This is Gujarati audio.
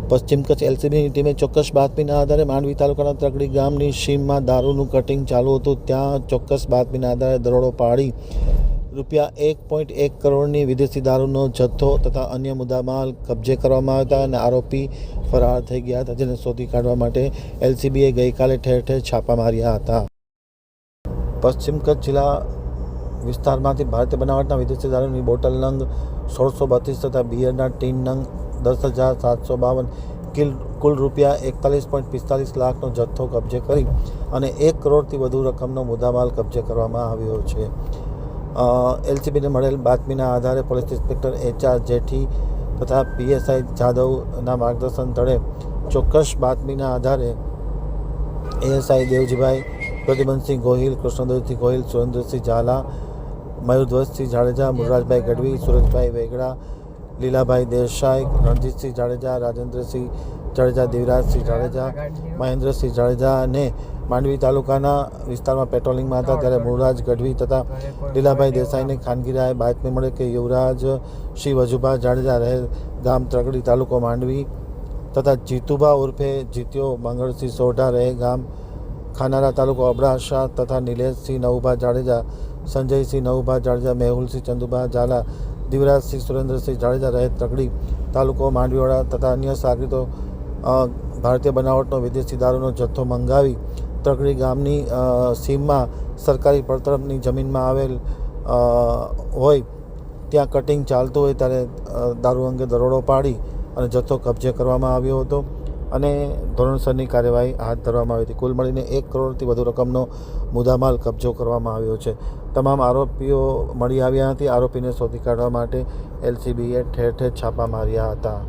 પશ્ચિમ કચ્છ એલસીબીની ટીમે ચોક્કસ બાતમીના આધારે માંડવી તાલુકાના ત્રકડી ગામની સીમમાં દારૂનું કટિંગ ચાલુ હતું. ત્યાં ચોક્કસ બાતમીના આધારે દરોડો પાડી ₹1.1 કરોડની વિદેશી દારૂનો જથ્થો તથા અન્ય મુદ્દામાલ કબજે કરવામાં આવ્યા હતા અને આરોપી ફરાર થઈ ગયા હતા, જેને શોધી કાઢવા માટે એલસીબીએ ગઈકાલે ઠેર ઠેર છાપા માર્યા હતા. પશ્ચિમ કચ્છ જિલ્લા વિસ્તારમાંથી ભારતીય બનાવટના વિદેશી દારૂની બોટલ નંગ 1632 તથા બિયરના ટીન નંગ 10,752 કુલ ₹41.45 લાખનો જથ્થો કબજે કરી અને 1 કરોડથી વધુ રકમનો મુદ્દામાલ કબજે કરવામાં આવ્યો છે. એલસીબીને મળેલ બાતમીના આધારે પોલીસ ઇન્સ્પેક્ટર HR જેઠી તથા PSI જાદવના માર્ગદર્શન તળે ચોક્કસ બાતમીના આધારે ASI દેવજીભાઈ, પ્રતિબંધસિંહ ગોહિલ, કૃષ્ણદેવસિંહ ગોહિલ, સુરેન્દ્રસિંહ ઝાલા, મયુરધ્વજસિંહ જાડેજા, મુરરાજભાઈ ગઢવી, સુરેશભાઈ વેગડા, લીલાભાઈ દેસાઈ, રણજીતસિંહ જાડેજા, રાજેન્દ્રસિંહ જાડેજા, દેવરાજસિંહ જાડેજા, મહેન્દ્રસિંહ જાડેજા અને માંડવી તાલુકાના વિસ્તારમાં પેટ્રોલિંગમાં હતા ત્યારે મુરરાજ ગઢવી તથા લીલાભાઈ દેસાઈને ખાનગી રાહે બાતમી મળે કે યુવરાજ શ્રી વજુભા જાડેજા રહે ગામ ત્રકડી તાલુકો માંડવી તથા જીતુભા ઉર્ફે જીત્યો મંગળસિંહ સોઢા રહે ગામ ખાનારા તાલુકો અબડાસા તથા નિલેશસિંહ નવુભા જાડેજા, સંજયસિંહ નવુભા જાડેજા, મેહુલસિંહ ચંદુભા ઝાલા, દિવરાજસિંહ સુરેન્દ્રસિંહ જાડેજા રહે ત્રકડી તાલુકો માંડવીવાળા તથા અન્ય સાગરીતો ભારતીય બનાવટનો વિદેશી દારૂનો જથ્થો મંગાવી ત્રકડી ગામની સીમમાં સરકારી પડતરની જમીનમાં આવેલ હોય ત્યાં કટિંગ ચાલતું હોય ત્યારે દારૂ અંગે દરોડો પાડી અને જથ્થો કબજે કરવામાં આવ્યો હતો અને ધોરણસરની કાર્યવાહી હાથ ધરવામાં આવી હતી. કુલ મળીને 1 કરોડથી વધુ રકમનો મુદ્દામાલ કબજો કરવામાં આવ્યો છે. તમામ આરોપીઓ મળી આવ્યા નથી. આરોપીને શોધી કાઢવા માટે એલસીબીએ ઠેર ઠેર છાપા માર્યા હતા.